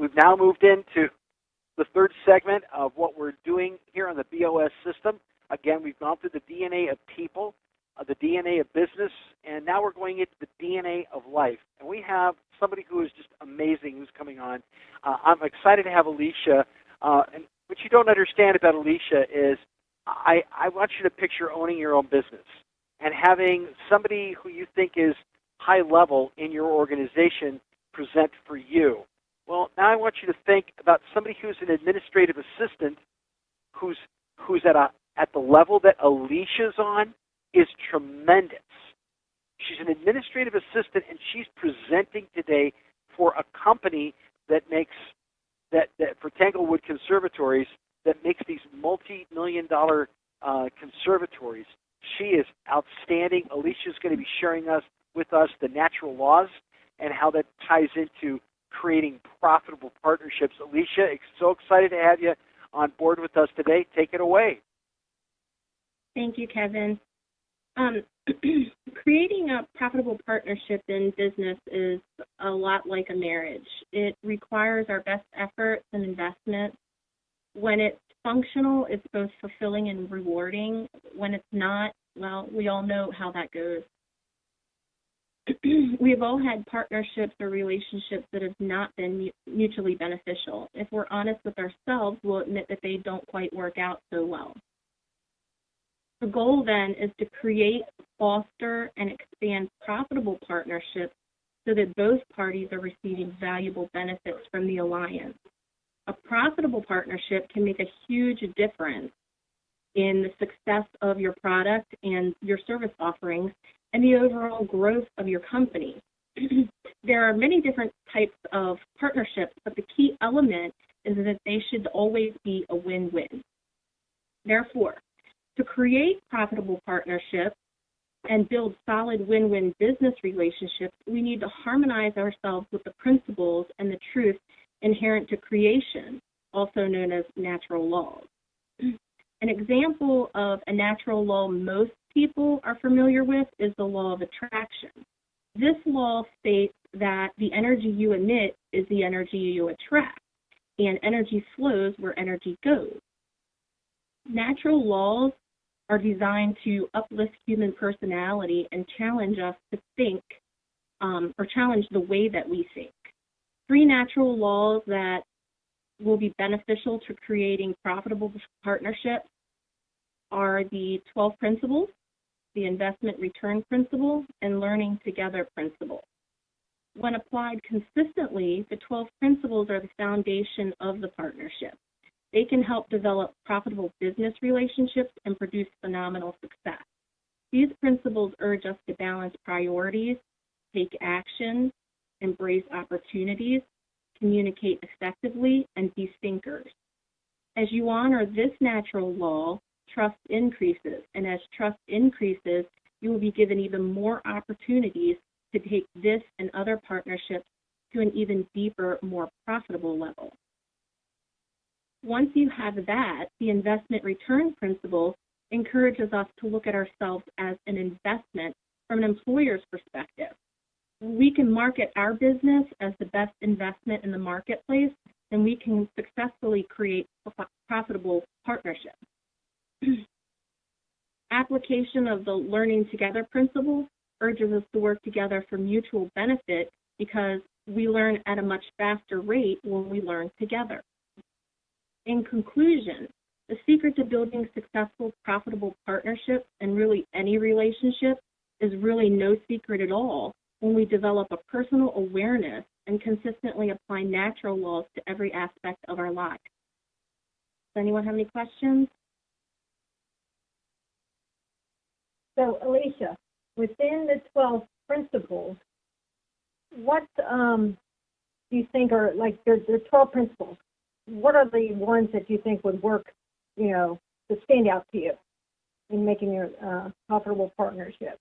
We've now moved into the third segment of what we're doing here on the BOS system. Again, we've gone through the DNA of people, the DNA of business, and now we're going into the DNA of life. And we have somebody who is just amazing who's coming on. I'm excited to have Alicia. And what you don't understand about Alicia is I want you to picture owning your own business and having somebody who you think is high level in your organization present for you. Well, now I want you to think about somebody who's an administrative assistant who's at the level that Alicia's on is tremendous. She's an administrative assistant, and she's presenting today for a company that makes that for Tanglewood Conservatories that makes these multi-million-dollar conservatories. She is outstanding. Alicia's going to be sharing with us the natural laws and how that ties into creating profitable partnerships. Alicia, so excited to have you on board with us today. Take it away. Thank you, Kevin. Creating a profitable partnership in business is a lot like a marriage. It requires our best efforts and investments. When it's functional, it's both fulfilling and rewarding. When it's not, well, we all know how that goes. We've all had partnerships or relationships that have not been mutually beneficial. If we're honest with ourselves, we'll admit that they don't quite work out so well. The goal then is to create, foster, and expand profitable partnerships so that both parties are receiving valuable benefits from the alliance. A profitable partnership can make a huge difference in the success of your product and your service offerings and the overall growth of your company. There are many different types of partnerships, but the key element is that they should always be a win-win. Therefore, to create profitable partnerships and build solid win-win business relationships, we need to harmonize ourselves with the principles and the truth inherent to creation, also known as natural laws. An example of a natural law most people are familiar with is the law of attraction. This law states that the energy you emit is the energy you attract, and energy flows where energy goes. Natural laws are designed to uplift human personality and challenge us to think, or challenge the way that we think. 3 natural laws that will be beneficial to creating profitable partnerships are the 12 principles, the investment return principle, and learning together principle. When applied consistently, the 12 principles are the foundation of the partnership. They can help develop profitable business relationships and produce phenomenal success. These principles urge us to balance priorities, take action, embrace opportunities, communicate effectively, and be thinkers. As you honor this natural law, trust increases, and as trust increases, you will be given even more opportunities to take this and other partnerships to an even deeper, more profitable level. Once you have that, the investment return principle encourages us to look at ourselves as an investment from an employer's perspective. We can market our business as the best investment in the marketplace, and we can successfully create profitable partnerships. Application of the learning together principle urges us to work together for mutual benefit because we learn at a much faster rate when we learn together. In conclusion, the secret to building successful, profitable partnerships and really any relationship is really no secret at all when we develop a personal awareness and consistently apply natural laws to every aspect of our lives. Does anyone have any questions? So, Alicia, within the 12 principles, what do you think are, like, there are 12 principles. What are the ones that you think would work, to stand out to you in making a profitable partnership?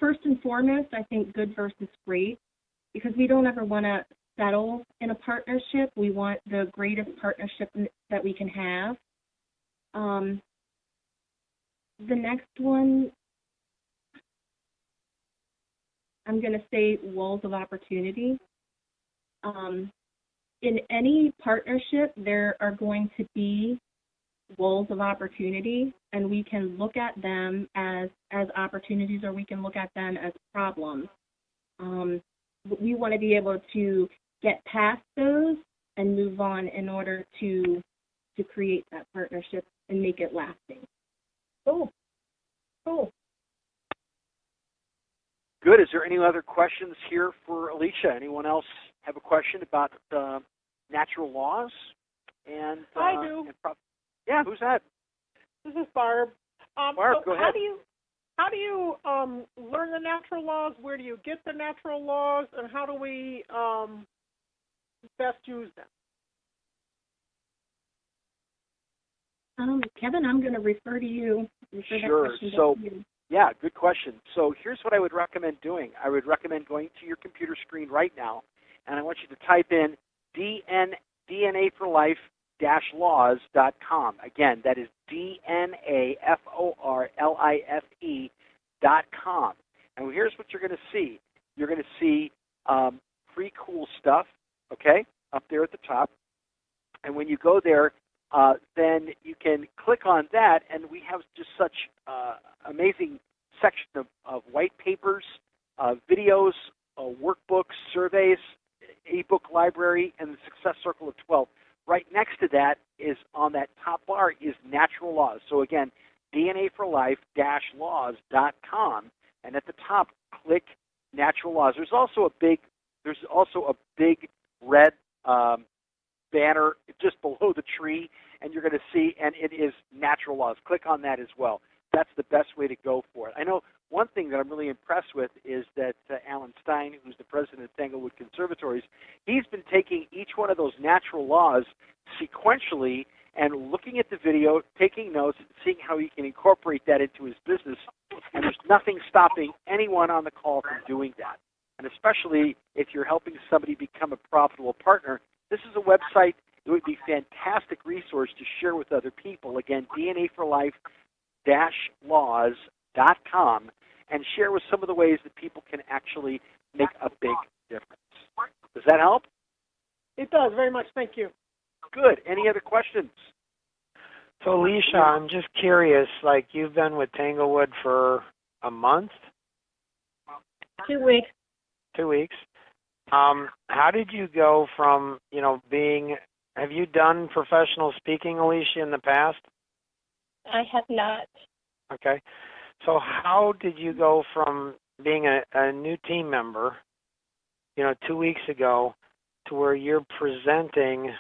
First and foremost, I think good versus great, because we don't ever want to settle in a partnership. We want the greatest partnership that we can have. The next one, I'm going to say walls of opportunity. In any partnership, there are going to be walls of opportunity, and we can look at them as opportunities, or we can look at them as problems. We want to be able to get past those and move on in order to create that partnership and make it lasting. Cool. Good. Is there any other questions here for Alicia? Anyone else have a question about natural laws? And I do. Yeah, who's that? This is Barb. Barb, so go ahead. How do you learn the natural laws? Where do you get the natural laws, and how do we best use them? Kevin, I'm going to refer to you. Sure. So, yeah, good question. So here's what I would recommend doing. I would recommend going to your computer screen right now, and I want you to type in DNAforlife-laws.com. Again, that is DNAFORLIFE.com. And here's what you're going to see. You're going to see pretty cool stuff, okay, up there at the top. And when you go there, then you can click on that, and we have just such amazing section of white papers, videos, workbooks, surveys, ebook library, and the Success Circle of 12. Right next to that is, on that top bar, is natural laws. So again, DNAforlife-laws.com, and at the top, click natural laws. There's also a big red banner just below the tree, and you're going to see, and it is natural laws. Click on that as well. That's the best way to go for it. I know one thing that I'm really impressed with is that Alan Stein, who's the president of Tanglewood Conservatories, he's been taking each one of those natural laws sequentially and looking at the video, taking notes, and seeing how he can incorporate that into his business. And there's nothing stopping anyone on the call from doing that. And especially if you're helping somebody become a profitable partner, this is a website that would be a fantastic resource to share with other people. Again, DNAforlife-laws.com, and share with some of the ways that people can actually make a big difference. Does that help? It does, very much. Thank you. Good. Any other questions? So, Alicia, I'm just curious, like, you've been with Tanglewood for a month? 2 weeks. 2 weeks. How did you go from, have you done professional speaking, Alicia, in the past? I have not. Okay. So how did you go from being a new team member, 2 weeks ago, to where you're presenting,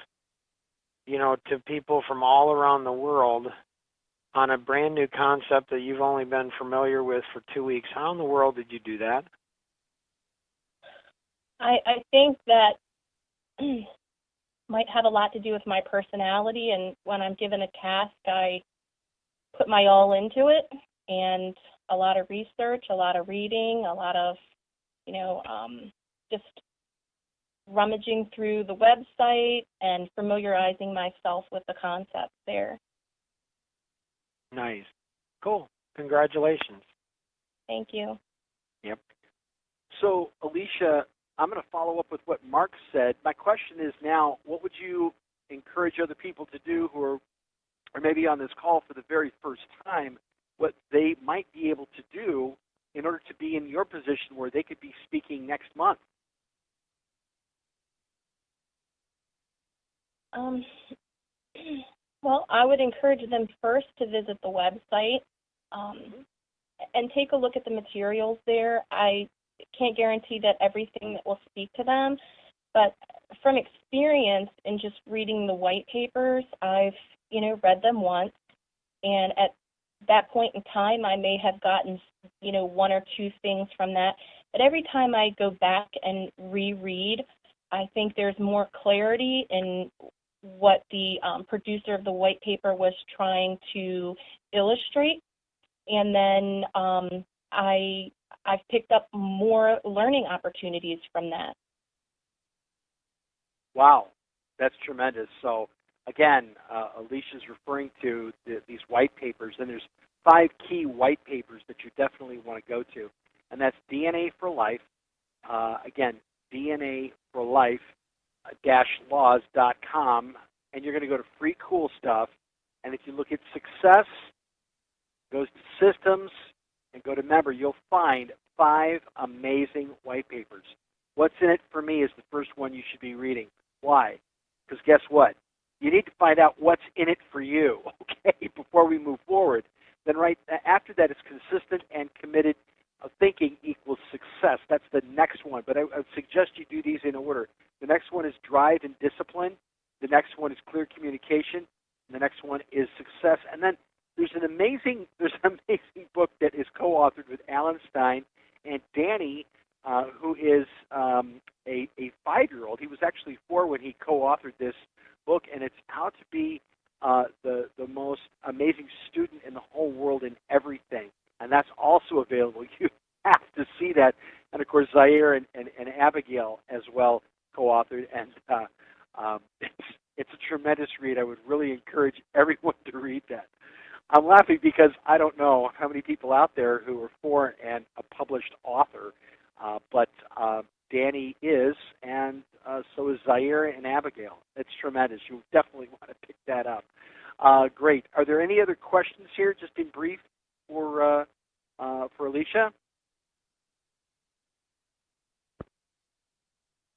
to people from all around the world on a brand new concept that you've only been familiar with for 2 weeks? How in the world did you do that? I think that might have a lot to do with my personality, and when I'm given a task, I put my all into it, and a lot of research, a lot of reading, a lot of, just rummaging through the website and familiarizing myself with the concepts there. Nice. Cool. Congratulations. Thank you. Yep. So, Alicia, I'm going to follow up with what Mark said. My question is now, what would you encourage other people to do who are maybe on this call for the very first time, what they might be able to do in order to be in your position where they could be speaking next month? Well, I would encourage them first to visit the website and take a look at the materials there. I can't guarantee that everything that will speak to them, but from experience in just reading the white papers, I've, read them once, and at that point in time, I may have gotten, one or two things from that. But every time I go back and reread, I think there's more clarity in what the producer of the white paper was trying to illustrate. And then I've picked up more learning opportunities from that. Wow, that's tremendous. So, again, Alicia's referring to these white papers, and there's 5 key white papers that you definitely want to go to, and that's DNA for Life. Again, DNA for Life, laws.com, and you're going to go to free cool stuff. And if you look at success, goes to systems, and go to member, you'll find 5 amazing white papers. What's in it for me is the first one you should be reading. Why? Because guess what? You need to find out what's in it for you, okay, before we move forward. Then right after that is consistent and committed thinking equals success. That's the next one. But I would suggest you do these in order. The next one is drive and discipline. The next one is clear communication. And the next one is success. And then there's an amazing book that is co-authored with Alan Stein and Danny, who is a 5-year-old. He was actually 4 when he co-authored this book, and it's how to be the most amazing student in the whole world in everything. And that's also available. You have to see that. And, of course, Zaire and Abigail as well co-authored. And it's a tremendous read. I would really encourage everyone to read that. I'm laughing because I don't know how many people out there who are 4 and a published author, but Danny is, and so is Zaire and Abigail. It's tremendous. You definitely want to pick that up. Great. Are there any other questions here, just in brief, for Alicia?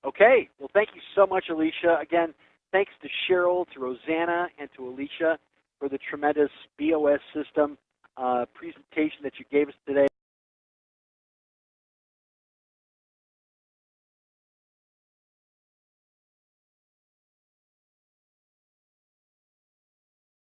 Okay. Well, thank you so much, Alicia. Again, thanks to Cheryl, to Rosanna, and to Alicia for the tremendous BOS system presentation that you gave us today.